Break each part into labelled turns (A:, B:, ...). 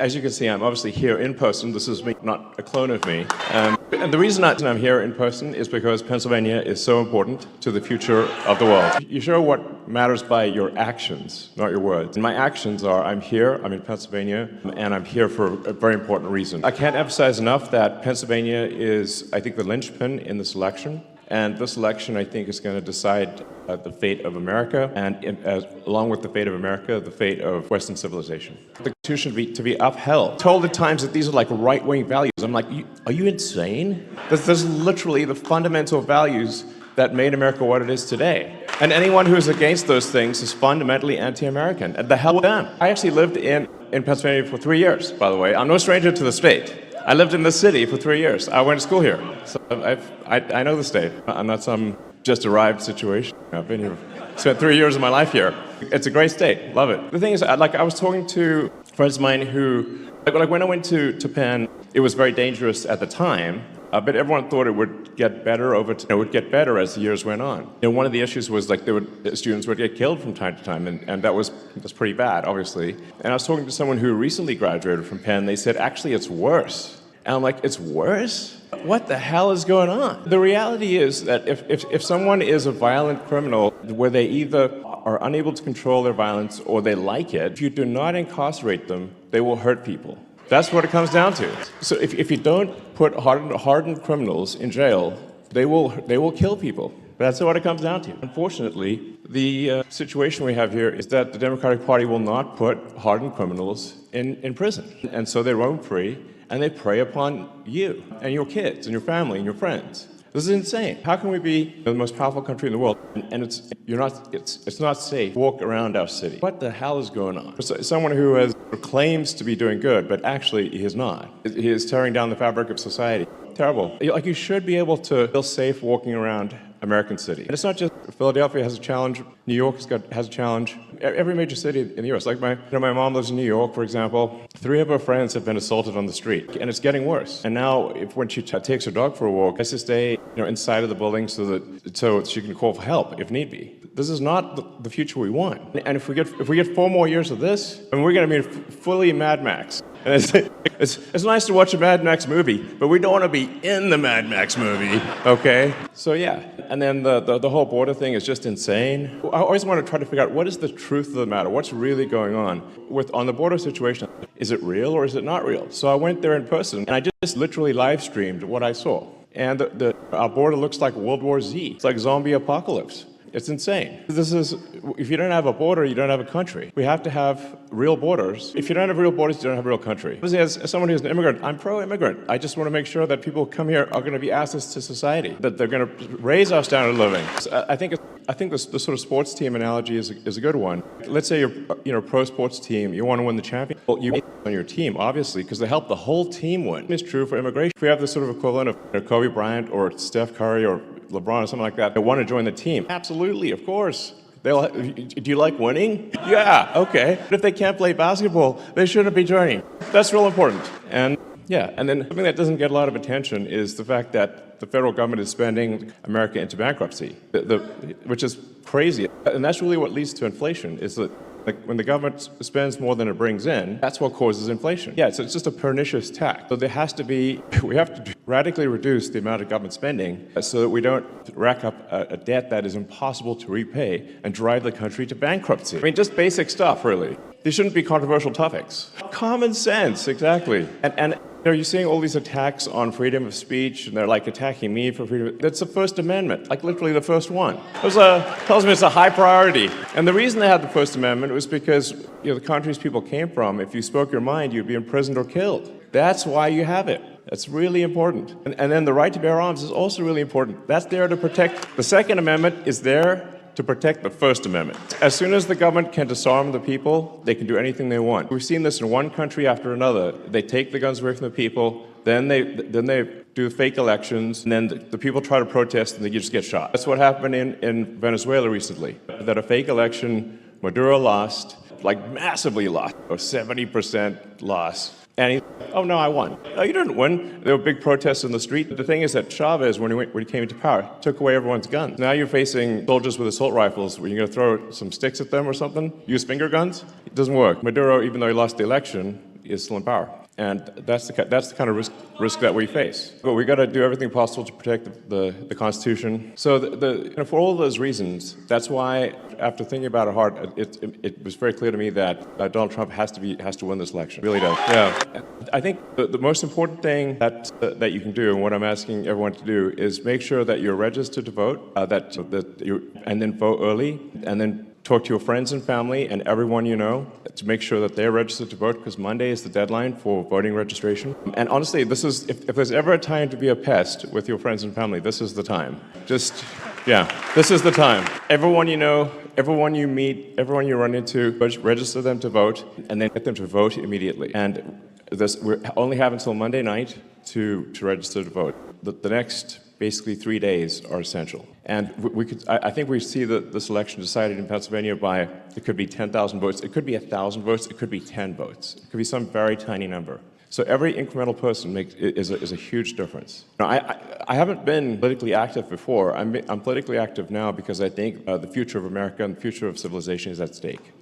A: as you can see, I'm obviously here in person. This is me, not a clone of me. And the reason I'm here in person is because Pennsylvania is so important to the future of the world. You show what matters by your actions, not your words. And my actions are, I'm here, I'm in Pennsylvania, and I'm here for a very important reason. I can't emphasize enough that Pennsylvania is, I think, the linchpin in this election. And this election, I think, is going to decide the fate of America, and along with the fate of America, the fate of Western civilization. The Constitution to be upheld. Told at times that these are like right-wing values. I'm like, are you insane? There's literally the fundamental values that made America what it is today. And anyone who's against those things is fundamentally anti-American. And the hell with them. I actually lived in Pennsylvania for 3 years, by the way. I'm no stranger to the state. I lived in the city for 3 years. I went to school here. So I know the state. I'm not some just arrived situation. I've been here, spent 3 years of my life here. It's a great state. Love it. The thing is, I was talking to friends of mine who, like when I went to Penn, it was very dangerous at the time, but everyone thought it would get better it would get better as the years went on. One of the issues was like students would get killed from time to time, and that's pretty bad, obviously. And I was talking to someone who recently graduated from Penn. They said, actually, it's worse. And I'm like, it's worse? What the hell is going on? The reality is that if someone is a violent criminal where they either are unable to control their violence or they like it, if you do not incarcerate them, they will hurt people. That's what it comes down to. So if you don't put hardened criminals in jail, they will kill people. That's what it comes down to. Unfortunately, the situation we have here is that the Democratic Party will not put hardened criminals in prison. And so they roam free, and they prey upon you and your kids and your family and your friends. This is insane. How can we be the most powerful country in the world and it's not safe to walk around our city? What the hell is going on? Someone who claims to be doing good, but actually he is not. He is tearing down the fabric of society. Terrible. Like, you should be able to feel safe walking around American city. And it's not just Philadelphia has a challenge, New York has a challenge, every major city in the US. Like my mom lives in New York, for example. 3 of her friends have been assaulted on the street, and it's getting worse. And now, when she takes her dog for a walk, she has to stay inside of the building so she can call for help if need be. This is not the future we want. And if we get 4 more years of this, I mean, we're going to be fully Mad Max. And it's nice to watch a Mad Max movie, but we don't want to be in the Mad Max movie, okay? So yeah, and then the whole border thing is just insane. I always want to try to figure out what is the truth of the matter, what's really going on on the border situation. Is it real or is it not real? So I went there in person, and I just literally live streamed what I saw. And our border looks like World War Z. It's like zombie apocalypse. It's insane. If you don't have a border, you don't have a country. We have to have real borders. If you don't have real borders, you don't have a real country. As someone who's an immigrant, I'm pro-immigrant. I just want to make sure that people who come here are going to be assets to society, that they're going to raise our standard of living. So I think the sort of sports team analogy is a good one. Let's say you're a pro sports team, you want to win the championship. Well, you on your team, obviously, because they help the whole team win. It's true for immigration. If we have the sort of equivalent of Kobe Bryant or Steph Curry or LeBron or something like that, they want to join the team. Absolutely, of course. Do you like winning? Yeah, okay. But if they can't play basketball, they shouldn't be joining. That's real important. And yeah, and then something that doesn't get a lot of attention is the fact that the federal government is spending America into bankruptcy, which is crazy. And that's really what leads to inflation, is that when the government spends more than it brings in, that's what causes inflation. Yeah, so it's just a pernicious tax. So we have to radically reduce the amount of government spending so that we don't rack up a debt that is impossible to repay and drive the country to bankruptcy. I mean, just basic stuff, really. These shouldn't be controversial topics. Common sense, exactly. And you're seeing all these attacks on freedom of speech, and they're like attacking me for freedom. That's the First Amendment, like literally the first one. Tells me it's a high priority. And the reason they had the First Amendment was because the countries people came from, if you spoke your mind, you'd be imprisoned or killed. That's why you have it. That's really important. And then the right to bear arms is also really important. That's there to protect. The Second Amendment is there to protect the First Amendment. As soon as the government can disarm the people, they can do anything they want. We've seen this in one country after another. They take the guns away from the people, then they do fake elections, and then the people try to protest and they just get shot. That's what happened in Venezuela recently. That a fake election, Maduro lost, like massively lost, or 70% loss. And oh no, I won. No, you didn't win. There were big protests in the street. The thing is that Chavez, when he came into power, took away everyone's guns. Now you're facing soldiers with assault rifles. Were you going to throw some sticks at them or something? Use finger guns? It doesn't work. Maduro, even though he lost the election, is still in power. And that's the kind of risk that we face. But we got to do everything possible to protect the Constitution. So for all of those reasons, that's why, after thinking about it hard, it was very clear to me that Donald Trump has to win this election. Really does. Yeah. I think the most important thing that you can do, and what I'm asking everyone to do, is make sure that you're registered to vote, and then vote early, and then talk to your friends and family and everyone you know to make sure that they're registered to vote, because Monday is the deadline for voting registration. And honestly, if there's ever a time to be a pest with your friends and family, this is the time. This is the time. Everyone you know, everyone you meet, everyone you run into, register them to vote, and then get them to vote immediately. And we only have until Monday night to register to vote. The next basically 3 days are essential. And I think we see this election decided in Pennsylvania by, it could be 10,000 votes, it could be 1,000 votes, it could be 10 votes. It could be some very tiny number. So every incremental person is a huge difference. Now, I haven't been politically active before. I'm politically active now because I think the future of America and the future of civilization is at stake.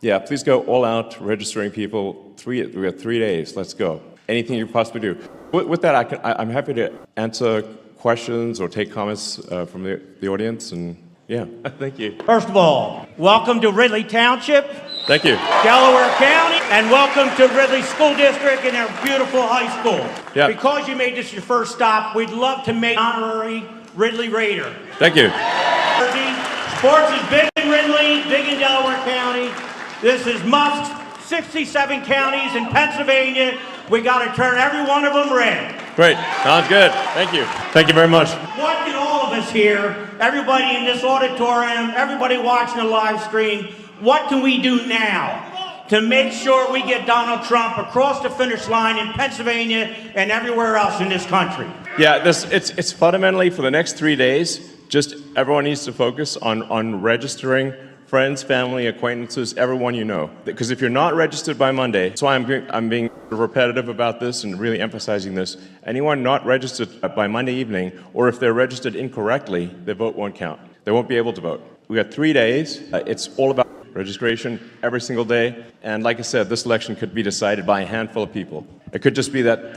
A: Yeah, please go all out registering people. We have 3 days, let's go. Anything you possibly do. With that, I'm happy to answer questions or take comments from the audience, and yeah. Thank you.
B: First of all, welcome to Ridley Township.
A: Thank you.
B: Delaware County, and welcome to Ridley School District and our beautiful high school.
A: Yeah.
B: Because you made this your first stop, we'd love to make honorary Ridley Raider.
A: Thank you.
B: Sports is big in Ridley, big in Delaware County. This is Musk's 67 counties in Pennsylvania. We got to turn every one of them red.
A: Great. Sounds good. Thank you. Thank you very much.
B: What can all of us here, everybody in this auditorium, everybody watching the live stream, what can we do now to make sure we get Donald Trump across the finish line in Pennsylvania and everywhere else in this country?
A: Yeah, it's fundamentally for the next 3 days, just everyone needs to focus on registering friends, family, acquaintances, everyone you know. Because if you're not registered by Monday, that's why I'm being repetitive about this and really emphasizing this. Anyone not registered by Monday evening, or if they're registered incorrectly, their vote won't count. They won't be able to vote. We got 3 days. It's all about registration every single day. And like I said, this election could be decided by a handful of people. It could just be that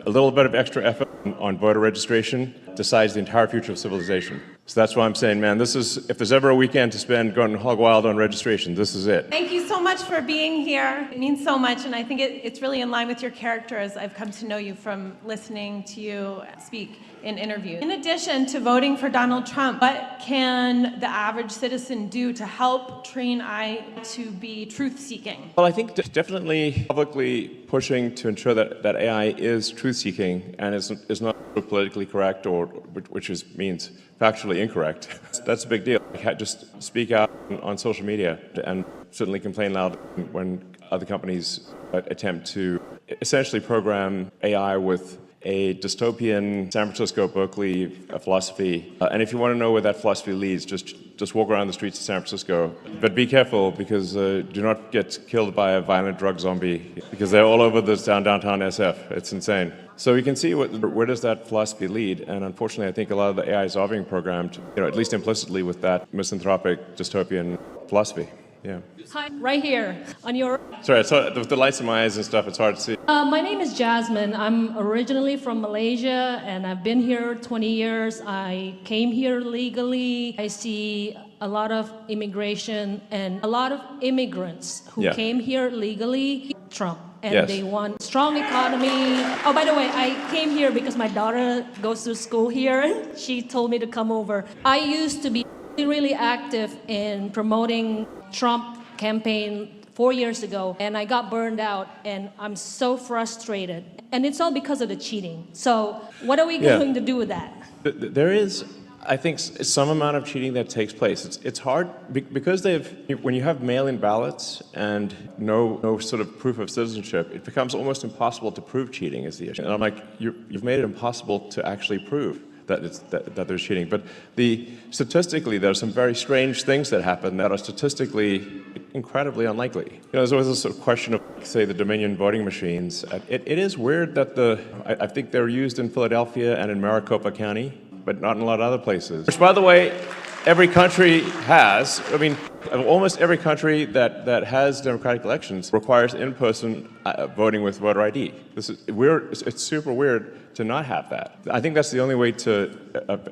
A: a little bit of extra effort on voter registration decides the entire future of civilization. So that's why I'm saying, man, if there's ever a weekend to spend going hog wild on registration, this is it.
C: Thank you so much for being here. It means so much, and I think it's really in line with your character as I've come to know you from listening to you speak in interviews. In addition to voting for Donald Trump, what can the average citizen do to help train AI to be truth-seeking?
A: Well, I think definitely publicly pushing to ensure that AI is truth-seeking and is not politically correct, or which means factually incorrect. That's a big deal. Just speak out on social media and certainly complain loud when other companies attempt to essentially program AI with a dystopian San Francisco, Berkeley philosophy. And if you want to know where that philosophy leads, just walk around the streets of San Francisco. But be careful, because do not get killed by a violent drug zombie, because they're all over this downtown SF. It's insane. So you can see where does that philosophy lead, and unfortunately I think a lot of the AIs are being programmed, at least implicitly, with that misanthropic dystopian philosophy. Yeah.
D: Hi, right here on your...
A: Sorry, so the lights in my eyes and stuff, it's hard to see.
D: My name is Jasmine. I'm originally from Malaysia, and I've been here 20 years. I came here legally. I see a lot of immigration and a lot of immigrants who came here legally. Trump. And they want strong economy. Oh, by the way, I came here because my daughter goes to school here. She told me to come over. I used to be really active in promoting Trump campaign 4 years ago, and I got burned out, and I'm so frustrated. And it's all because of the cheating. So what are we going to do with that?
A: There is, I think, some amount of cheating that takes place. It's hard because when you have mail-in ballots and no sort of proof of citizenship, it becomes almost impossible to prove cheating is the issue. And I'm like, you've made it impossible to actually prove that there's cheating. But statistically, there are some very strange things that happen that are statistically incredibly unlikely. There's always this sort of question of, say, the Dominion voting machines. It is weird that I think they're used in Philadelphia and in Maricopa County, but not in a lot of other places. Which, by the way, every country has. I mean, Almost every country that has democratic elections requires in-person voting with voter ID. It's super weird to not have that. I think that's the only way to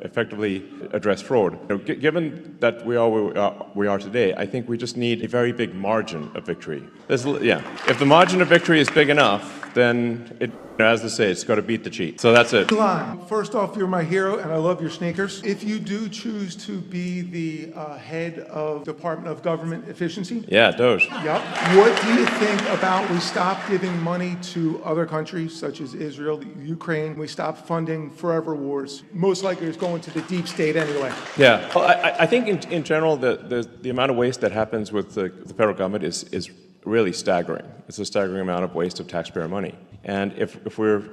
A: effectively address fraud. Given that we are today, I think we just need a very big margin of victory. If the margin of victory is big enough, then as they say, it's got to beat the cheat. So that's it.
E: Elon, first off, you're my hero, and I love your sneakers. If you do choose to be the head of Department of Government Efficiency,
A: yeah, DOGE.
E: Yep. What do you think about we stop giving money to other countries such as Israel, Ukraine? We stop funding forever wars. Most likely, it's going to the deep state anyway.
A: Yeah, well, I think in general the amount of waste that happens with the federal government is really staggering. It's a staggering amount of waste of taxpayer money. And if for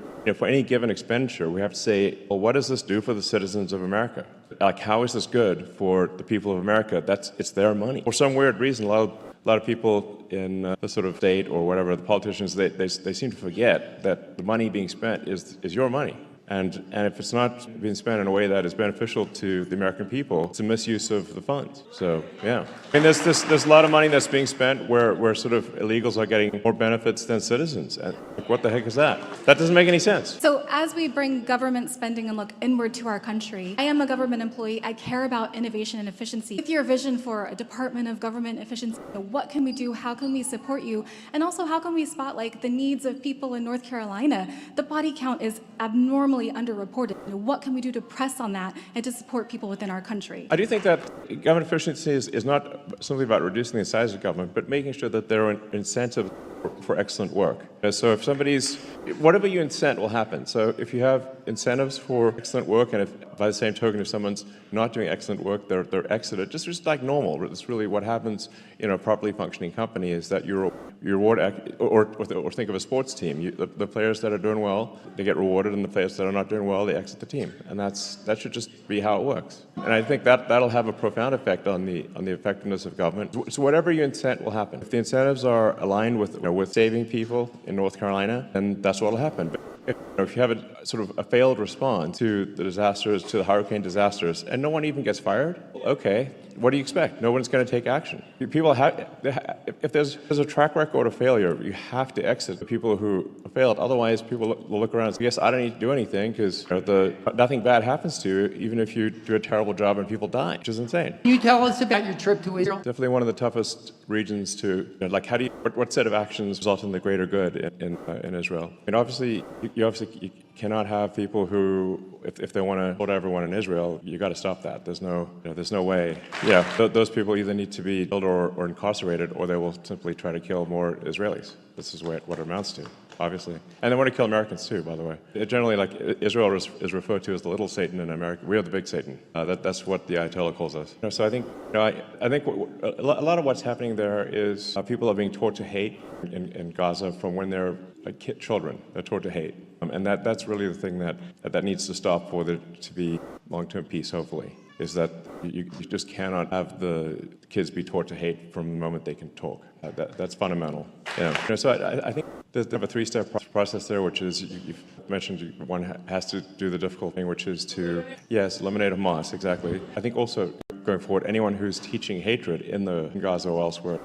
A: any given expenditure, we have to say, well, what does this do for the citizens of America? Like, how is this good for the people of America? It's their money. For some weird reason, a lot of people in the sort of state or whatever, the politicians, they seem to forget that the money being spent is your money. And if it's not being spent in a way that is beneficial to the American people, it's a misuse of the funds. So, yeah. I mean, there's a lot of money that's being spent where sort of illegals are getting more benefits than citizens. And what the heck is that? That doesn't make any sense.
F: So as we bring government spending and look inward to our country, I am a government employee. I care about innovation and efficiency. With your vision for a Department of Government Efficiency, what can we do? How can we support you? And also, how can we spotlight the needs of people in North Carolina? The body count is abnormally underreported. What can we do to press on that and to support people within our country?
A: I do think that government efficiency is not simply about reducing the size of government, but making sure that there are incentives for excellent work. So if whatever you incent will happen. So if you have incentives for excellent work, and if by the same token, if someone's not doing excellent work, they're exited, just like normal. It's really what happens in a properly functioning company is that you reward, or think of a sports team. The players that are doing well, they get rewarded, and the players that are not doing well, they exit the team. And that should just be how it works. And I think that'll have a profound effect on the effectiveness of government. So whatever you incent will happen. If the incentives are aligned with saving people in North Carolina, then that's what will happen. But if you have a failed response to the disasters, to the hurricane disasters, and no one even gets fired, okay, what do you expect? No one's going to take action. People if there's a track record of failure, you have to exit the people who failed. Otherwise, people will look around and say, yes, I don't need to do anything because nothing bad happens to you, even if you do a terrible job and people die, which is insane.
G: Can you tell us about your trip to Israel?
A: Definitely one of the toughest regions to, what set of actions result in the greater good in Israel? I mean, obviously, you cannot have people who, if they want to hold everyone in Israel, you got to stop that. There's no way. Yeah, those people either need to be killed or incarcerated, or they will simply try to kill more Israelis. This is what it amounts to, obviously. And they want to kill Americans too, by the way. Generally, Israel is referred to as the little Satan in America. We are the big Satan. That's what the Ayatollah calls us. So I think, I think a lot of what's happening there is people are being taught to hate in Gaza from when they're children. They're taught to hate. And that's really the thing that needs to stop for there to be long-term peace, hopefully, is that you just cannot have the kids be taught to hate from the moment they can talk. That's fundamental. Yeah. So I think there's a three-step process there, which is, you've mentioned one has to do the difficult thing, which is to, yes, eliminate Hamas, exactly. I think also going forward, anyone who's teaching hatred in Gaza or elsewhere,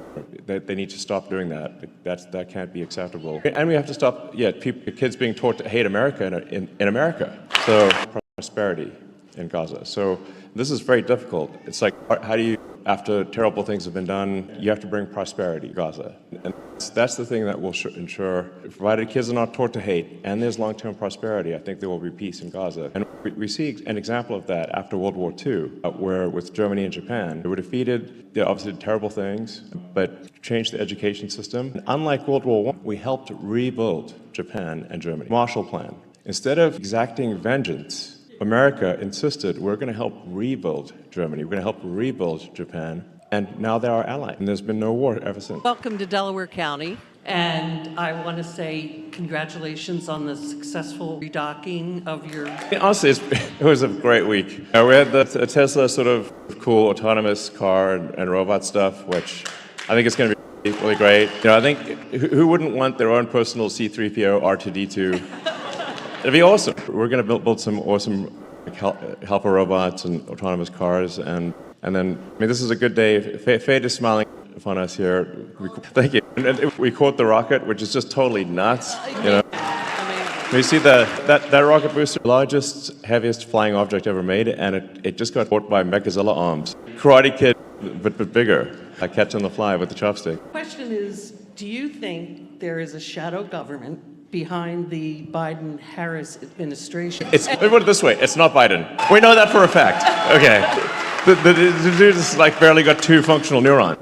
A: they need to stop doing that. That can't be acceptable. And we have to stop, kids being taught to hate America in America. So prosperity in Gaza. So this is very difficult. It's like, how do you, after terrible things have been done, you have to bring prosperity to Gaza. And that's the thing that will ensure, provided kids are not taught to hate and there's long-term prosperity, I think there will be peace in Gaza. And we see an example of that after World War II, where with Germany and Japan, they were defeated, they obviously did terrible things, but changed the education system. And unlike World War I, we helped rebuild Japan and Germany. Marshall Plan. Instead of exacting vengeance, America insisted, we're going to help rebuild Germany, we're going to help rebuild Japan, and now they're our ally, and there's been no war ever since.
H: Welcome to Delaware County, and I want to say congratulations on the successful redocking of your...
A: Honestly, it was a great week. We had the Tesla sort of cool autonomous car and robot stuff, which I think is going to be really great. I think who wouldn't want their own personal C-3PO R2-D2? It'd be awesome. We're going to build some awesome helper robots and autonomous cars, and And then, I mean, this is a good day. Fate is smiling upon us here. Thank you. And we caught the rocket, which is just totally nuts. You know, you see that rocket booster, largest, heaviest flying object ever made, and it just got caught by Mechazilla arms. Karate Kid, but bigger. A catch on the fly with the chopstick.
H: The question is, do you think there is a shadow government behind the Biden-Harris administration?
A: Let me put it this way, it's not Biden. We know that for a fact. Okay. The dude has like barely got 2 functional neurons.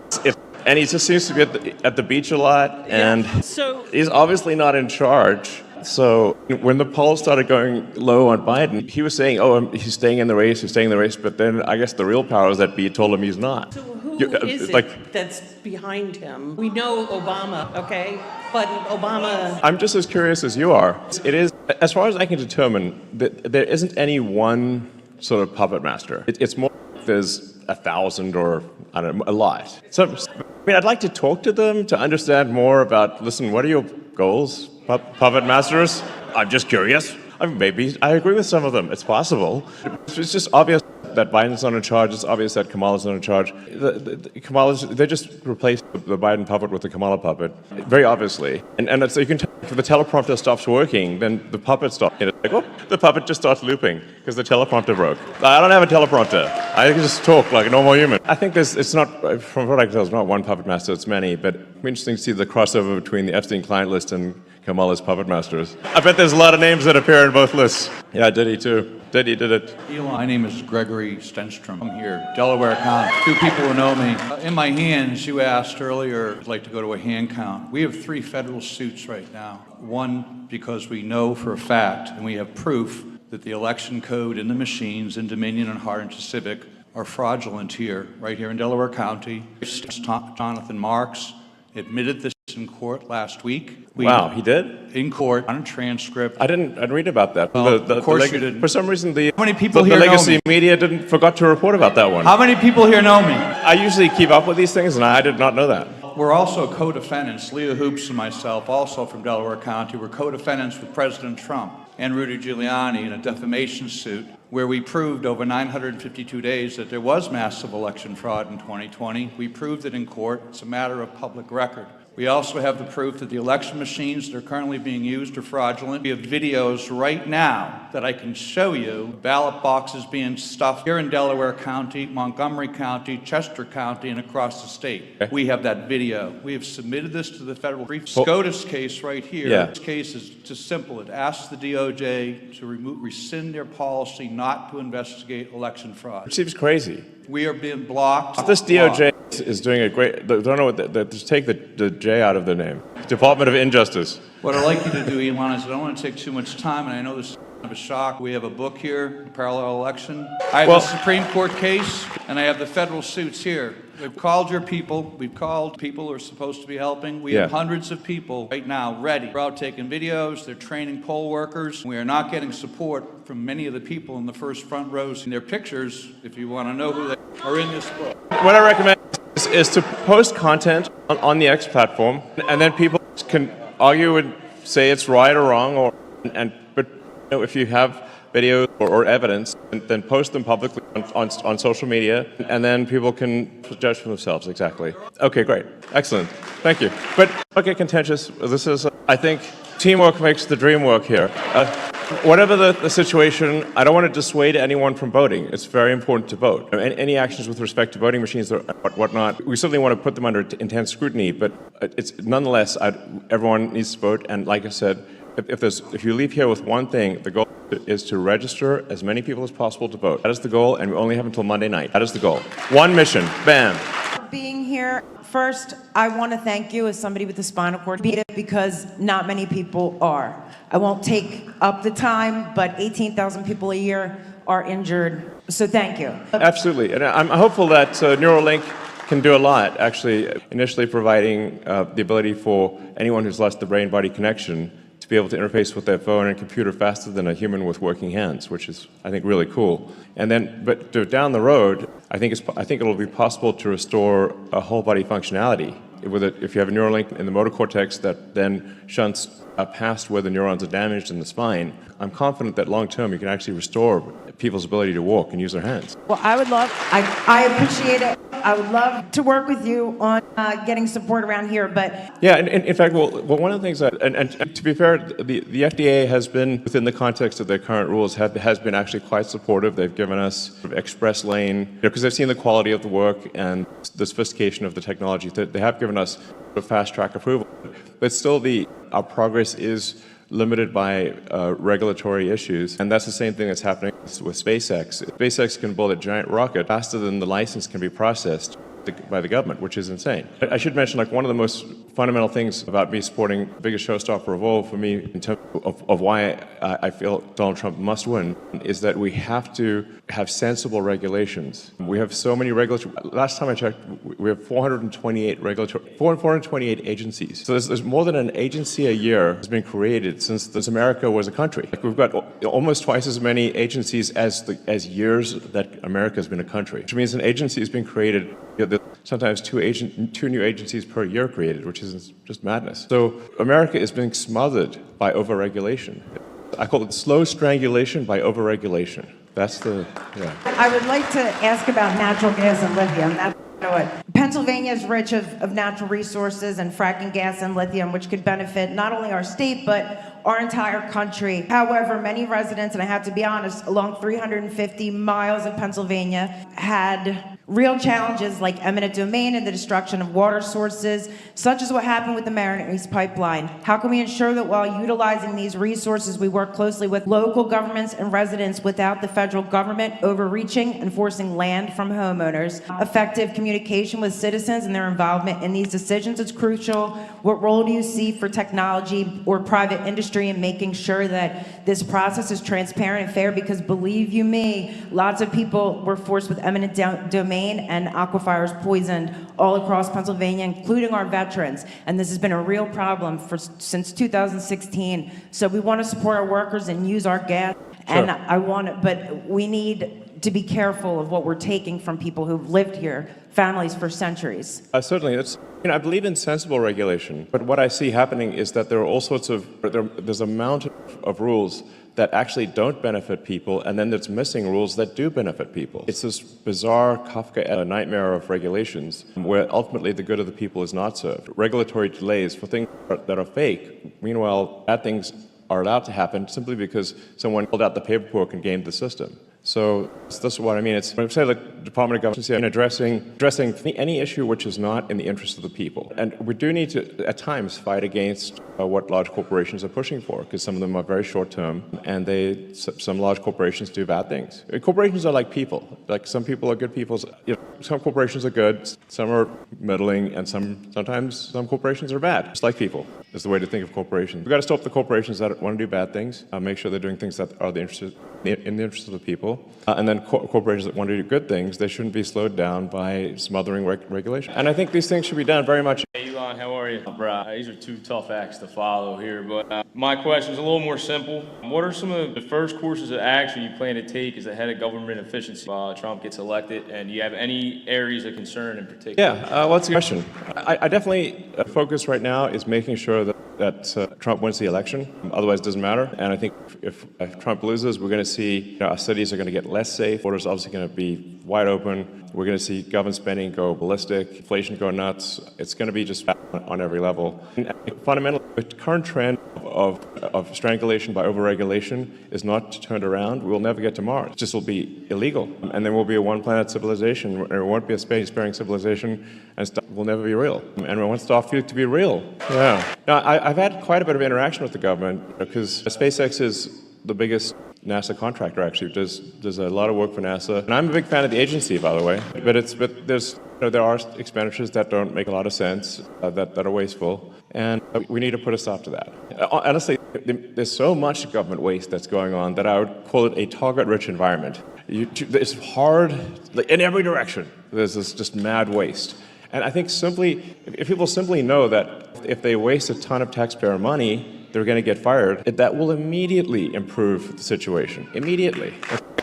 A: And he just seems to be at the beach a lot, and
H: So
A: he's obviously not in charge. So when the polls started going low on Biden, he was saying, oh, he's staying in the race, but then I guess the real powers that be told him he's not.
H: So who is it that's behind him? We know Obama, okay? But Obama...
A: I'm just as curious as you are. It is, as far as I can determine, there isn't any one sort of puppet master. It's more like there's 1,000 or, I don't know, a lot. So, I mean, I'd like to talk to them to understand more about, listen, what are your goals, puppet masters? I'm just curious. I mean, maybe I agree with some of them. It's possible. It's just obvious that Biden's not in charge. It's obvious that Kamala's not in charge. They just replaced the Biden puppet with the Kamala puppet, very obviously. And so you can tell if the teleprompter stops working, then the puppet stops. It's like, oh, the puppet just starts looping because the teleprompter broke. I don't have a teleprompter. I can just talk like a normal human. I think it's not, from what I can tell, it's not one puppet master, it's many, but it's interesting to see the crossover between the Epstein client list and Kamala's puppet masters. I bet there's a lot of names that appear in both lists. Yeah, Diddy too. Diddy did it.
I: Elon, my name is Gregory Stenstrom. I'm here, Delaware County. 2 people who know me. In my hands, you asked earlier, I'd like to go to a hand count. We have 3 federal suits right now. One, because we know for a fact, and we have proof, that the election code in the machines in Dominion and Harlingen Civic are fraudulent here, right here in Delaware County. Jonathan Marks admitted this in court last week.
A: Wow, he did?
I: In court, on a transcript.
A: I didn't read about that.
I: Well, of course you didn't.
A: For some reason,
I: How many people here
A: the
I: know
A: legacy
I: me?
A: media forgot to report about that one.
I: How many people here know me?
A: I usually keep up with these things, and I did not know that.
I: We're also co-defendants, Leah Hoops and myself, also from Delaware County. We're co-defendants with President Trump and Rudy Giuliani in a defamation suit where we proved over 952 days that there was massive election fraud in 2020. We proved it in court. It's a matter of public record. We also have the proof that the election machines that are currently being used are fraudulent. We have videos right now that I can show you, ballot boxes being stuffed here in Delaware County, Montgomery County, Chester County, and across the state. Okay. We have that video. We have submitted this to the federal brief. SCOTUS case right here. Yeah. This case is just simple. It asks the DOJ to rescind their policy not to investigate election fraud.
A: It seems crazy.
I: We are being blocked.
A: This DOJ is doing a great, don't know what, just take the J out of the name. Department of Injustice.
I: What I'd like you to do, Elon, is I don't want to take too much time, and I know this is kind of a shock. We have a book here, Parallel Election. I have the Supreme Court case, and I have the federal suits here. We've called your people. We've called people who are supposed to be helping. We have hundreds of people right now ready. They're out taking videos. They're training poll workers. We are not getting support from many of the people in the first front rows. And their pictures, if you want to know who they are, in this book.
A: What I recommend is to post content on the X platform, and then people can argue and say it's right or wrong, but you know, if you have videos or evidence, then post them publicly on social media, and then people can judge for themselves. Exactly. Okay, great. Excellent. Thank you. But don't get contentious. This is, I think, teamwork makes the dream work here. Whatever the situation, I don't want to dissuade anyone from voting. It's very important to vote. Any actions with respect to voting machines or whatnot, we certainly want to put them under intense scrutiny, but it's nonetheless, everyone needs to vote. And like I said, if you leave here with one thing, the goal is to register as many people as possible to vote. That is the goal, and we only have until Monday night. That is the goal. One mission. Bam.
J: Being here, first, I want to thank you as somebody with a spinal cord because not many people are. I won't take up the time, but 18,000 people a year are injured, so thank you.
A: Absolutely, and I'm hopeful that Neuralink can do a lot, actually, initially providing the ability for anyone who's lost the brain-body connection to be able to interface with their phone and computer faster than a human with working hands, which is, I think, really cool. And then, but down the road, I think it'll be possible to restore a whole body functionality if you have a Neuralink in the motor cortex that then shunts past where the neurons are damaged in the spine, I'm confident that long term you can actually restore people's ability to walk and use their hands.
J: Well, I appreciate it. I would love to work with you on getting support around here, but...
A: Yeah, and in fact, well, one of the things that, and to be fair, the FDA has been, within the context of their current rules, has been actually quite supportive. They've given us sort of express lane, because they've seen the quality of the work and the sophistication of the technology. They have given us a fast track approval. But still, our progress is limited by regulatory issues, and that's the same thing that's happening with SpaceX. SpaceX can build a giant rocket faster than the license can be processed by the government, which is insane. I should mention, like, one of the most fundamental things about me supporting the biggest showstopper of all for me in terms of why I feel Donald Trump must win is that we have to have sensible regulations. We have so many regulatory, last time I checked, we have 428 agencies. So there's more than an agency a year has been created since America was a country. Like, we've got almost twice as many agencies as years that America has been a country, which means an agency has been created, sometimes two new agencies per year created, which is just madness. So America is being smothered by overregulation. I call it slow strangulation by overregulation. That's yeah.
J: I would like to ask about natural gas and lithium. Pennsylvania is rich of natural resources and fracking gas and lithium, which could benefit not only our state, but our entire country. However, many residents, and I have to be honest, along 350 miles of Pennsylvania had real challenges like eminent domain and the destruction of water sources, such as what happened with the Mariner East pipeline. How can we ensure that while utilizing these resources, we work closely with local governments and residents without the federal government overreaching and forcing land from homeowners? Effective communication with citizens and their involvement in these decisions is crucial. What role do you see for technology or private industry in making sure that this process is transparent and fair? Because believe you me, lots of people were forced with eminent domain and aquifers poisoned all across Pennsylvania, including our veterans. And this has been a real problem since 2016. So we want to support our workers and use our gas. Sure. And but we need to be careful of what we're taking from people who've lived here, families for centuries.
A: Certainly, I believe in sensible regulation, but what I see happening is that there are all sorts of, there's a mountain of rules that actually don't benefit people, and then there's missing rules that do benefit people. It's this bizarre Kafka nightmare of regulations where ultimately the good of the people is not served. Regulatory delays for things that are fake. Meanwhile, bad things are allowed to happen simply because someone filled out the paperwork and gamed the system. So this is what I mean. It's when I say the Department of Government in addressing any issue which is not in the interest of the people. And we do need to, at times, fight against what large corporations are pushing for, because some of them are very short-term, and some large corporations do bad things. Corporations are like people. Like, some people are good people. Some corporations are good, some are middling, and sometimes some corporations are bad. Just like people is the way to think of corporations. We've got to stop the corporations that want to do bad things, make sure they're doing things that are in the interest of the people. And then corporations that want to do good things, they shouldn't be slowed down by smothering regulation. And I think these things should be done very much.
K: Hey, Elon, how are you? Bro, these are two tough acts to follow here, but my question is a little more simple. What are some of the first courses of action you plan to take as the head of government efficiency while Trump gets elected? And do you have any areas of concern in particular?
A: Yeah, well, that's a good question. I definitely focus right now is making sure that Trump wins the election. Otherwise, it doesn't matter. And I think if Trump loses, we're going to see our cities are going to get less safe. Borders are obviously going to be wide open. We're going to see government spending go ballistic, inflation go nuts. It's going to be just on every level. And fundamentally, the current trend of strangulation by overregulation is not turned around. We'll never get to Mars. It just will be illegal. And then we'll be a one-planet civilization. There won't be a space-faring civilization, and stuff will never be real. And we want stuff to be real. Yeah. Now, I've had quite a bit of interaction with the government because SpaceX is the biggest NASA contractor, actually. Does a lot of work for NASA. And I'm a big fan of the agency, by the way. But there are expenditures that don't make a lot of sense, that are wasteful. And we need to put a stop to that. Honestly, there's so much government waste that's going on that I would call it a target-rich environment. It's hard in every direction. There's this just mad waste. And I think if people simply know that if they waste a ton of taxpayer money, they're going to get fired, that will immediately improve the situation. Immediately.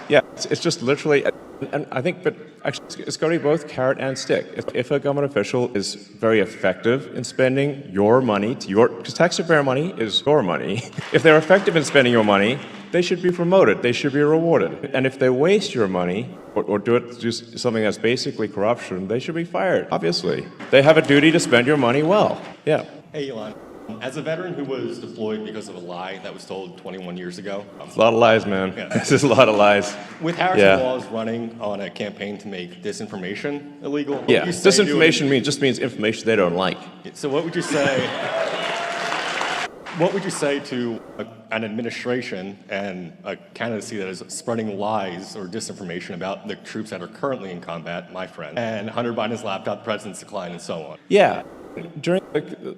A: Yeah, it's just literally, And I think, but actually, it's got to be both carrot and stick. If a government official is very effective in spending your money, because taxpayer money is your money, if they're effective in spending your money, they should be promoted, they should be rewarded. And if they waste your money, or do something that's basically corruption, they should be fired, obviously. They have a duty to spend your money well. Yeah.
L: Hey, Elon. As a veteran who was deployed because of a lie that was told 21 years ago.
A: It's a lot of lies, man. Yeah. This is a lot of lies.
L: With Harrison Laws running on a campaign to make disinformation illegal.
A: Yeah, disinformation just means information they don't like.
L: So what would you say? What would you say to an administration and a candidacy that is spreading lies or disinformation about the troops that are currently in combat, my friend, and Hunter Biden's laptop, the president's decline, and so on?
A: Yeah. During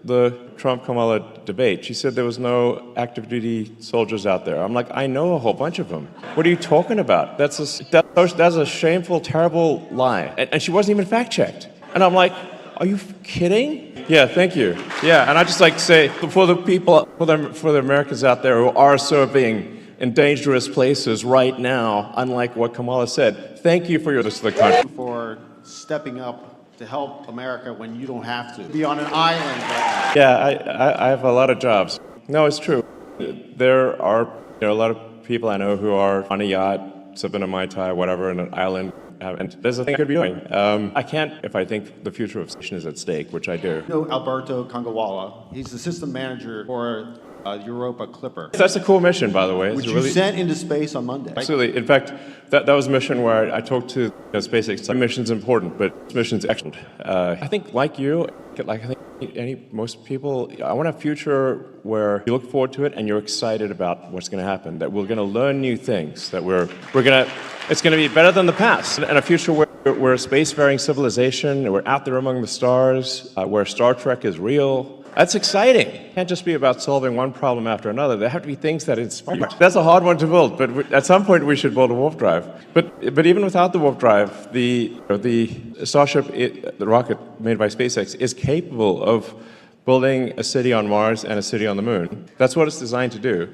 A: the Trump-Kamala debate, she said there was no active duty soldiers out there. I'm like, I know a whole bunch of them. What are you talking about? That's a shameful, terrible lie. And she wasn't even fact-checked. And I'm like, are you kidding? Yeah, thank you. Yeah, and I just like to say, for the people, for the Americans out there who are serving in dangerous places right now, unlike what Kamala said, thank you for your service to the country.
M: For stepping up to help America when you don't have to. Be on an island right now.
A: Yeah, I have a lot of jobs. No, it's true. There are a lot of people I know who are on a yacht, sipping a Mai Tai, whatever, in an island. And there's a thing I could be doing. I can't if I think the future of the nation is at stake, which I do.
M: You know Alberto Congawala. He's the system manager for Europa Clipper.
A: That's a cool mission, by the way.
M: Which you sent into space on Monday.
A: Absolutely. In fact, that was a mission where I talked to SpaceX. The mission's important, but this mission's excellent. I think, like you, like I think most people, I want a future where you look forward to it and you're excited about what's going to happen. That we're going to learn new things. That it's going to be better than the past. And a future where we're a spacefaring civilization. We're out there among the stars. Where Star Trek is real. That's exciting. It can't just be about solving one problem after another. There have to be things that inspire. That's a hard one to build, but at some point we should build a warp drive. But even without the warp drive, the Starship, the rocket made by SpaceX, is capable of building a city on Mars and a city on the moon. That's what it's designed to do.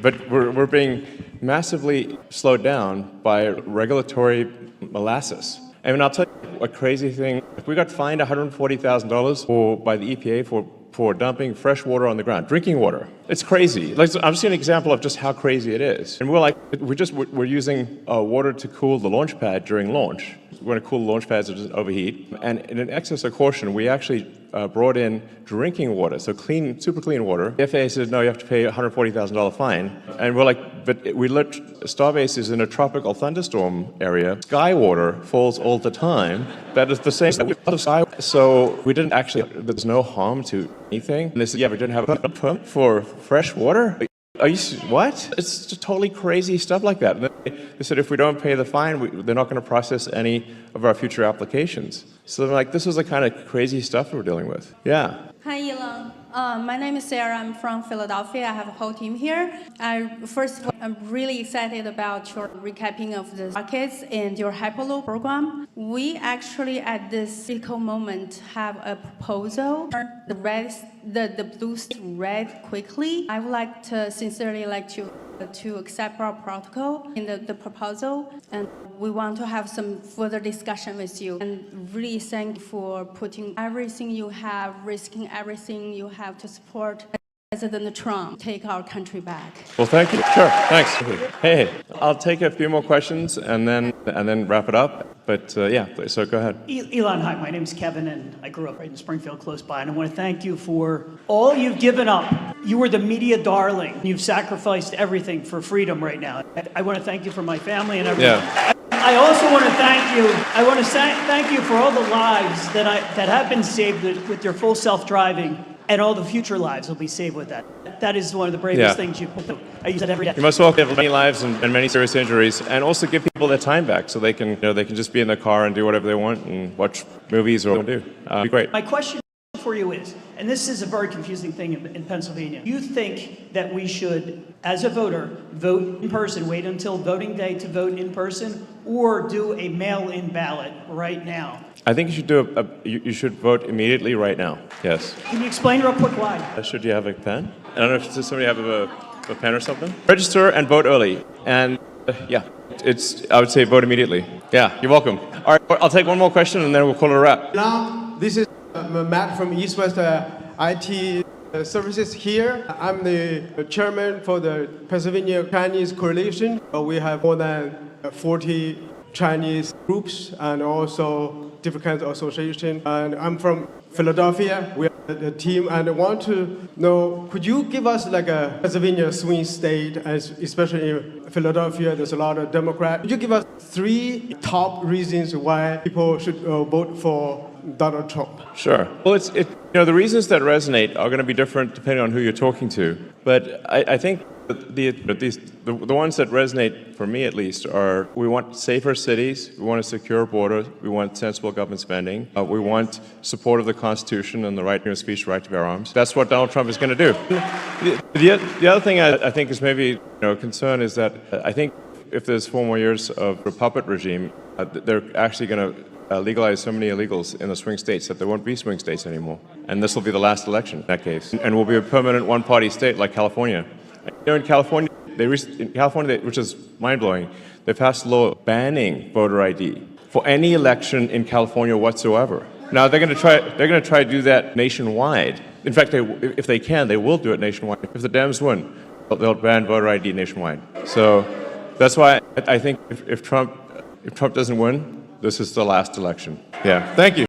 A: But we're being massively slowed down by regulatory molasses. I mean, I'll tell you a crazy thing. We got fined $140,000 by the EPA for dumping fresh water on the ground, drinking water. It's crazy. Like, I'm just an example of just how crazy it is. And we're using water to cool the launch pad during launch. We're going to cool the launch pads that doesn't overheat. And in an excess of caution, we actually brought in drinking water, so clean, super clean water. The FAA said, no, you have to pay a $140,000 fine. And we're like, but we let Starbase is in a tropical thunderstorm area. Sky water falls all the time. That is the same sky. So we didn't actually, there's no harm to anything. And they said, yeah, we didn't have a pump for fresh water. Are you, what? It's just totally crazy stuff like that. And they said if we don't pay the fine, they're not going to process any of our future applications. So they're like, this is the kind of crazy stuff we're dealing with. Yeah.
N: Hi, Elon. My name is Sarah. I'm from Philadelphia. I have a whole team here. First of all, I'm really excited about your recapping of the rockets and your Hyperloop program. We actually, at this critical moment, have a proposal. The blue red quickly. I would like to sincerely to accept our protocol in the proposal, and we want to have some further discussion with you. And really thank you for putting everything you have, risking everything you have to support President Trump take our country back.
A: Well, thank you. Sure, thanks. Hey, I'll take a few more questions and then wrap it up. But yeah, so go ahead.
O: Elon, hi, my name is Kevin, and I grew up right in Springfield, close by, and I want to thank you for all you've given up. You were the media darling. You've sacrificed everything for freedom right now. I want to thank you for my family and everything. Yeah. I also want to thank you. I want to thank you for all the lives that have been saved with your full self-driving. And all the future lives will be saved with that. That is one of the bravest things you can do. I use that every day.
A: You must well have many lives and many serious injuries, and also give people their time back so they can, they can just be in their car and do whatever they want and watch movies or do. It'd be great.
O: My question for you is, and this is a very confusing thing in Pennsylvania, do you think that we should, as a voter, vote in person, wait until voting day to vote in person, or do a mail-in ballot right now?
A: I think you should you should vote immediately right now. Yes.
O: Can you explain real quick why?
A: Should you have a pen? I don't know if somebody have a pen or something. Register and vote early. And yeah, I would say vote immediately. Yeah, you're welcome. All right, I'll take one more question and then we'll call it a wrap.
P: Now, this is Matt from East West IT Services here. I'm the chairman for the Pennsylvania Chinese Coalition. We have more than 40 Chinese groups and also different kinds of associations. And I'm from Philadelphia. We are the team, and I want to know, could you give us like a Pennsylvania swing state, especially in Philadelphia, there's a lot of Democrats. Could you give us 3 top reasons why people should vote for Donald Trump?
A: Sure. Well, the reasons that resonate are going to be different depending on who you're talking to. But I think the ones that resonate, for me at least, are we want safer cities, we want a secure border, we want sensible government spending, we want support of the Constitution and the right to speech, right to bear arms. That's what Donald Trump is going to do. The other thing I think is maybe a concern is that I think if there's 4 more years of a puppet regime, they're actually going to legalize so many illegals in the swing states that there won't be swing states anymore. And this will be the last election in that case. And we'll be a permanent one-party state like California. In California, which is mind-blowing, they passed a law banning voter ID for any election in California whatsoever. Now they're going to try to do that nationwide. In fact, if they can, they will do it nationwide. If the Dems win, they'll ban voter ID nationwide. So that's why I think if Trump doesn't win, this is the last election. Yeah. Thank you.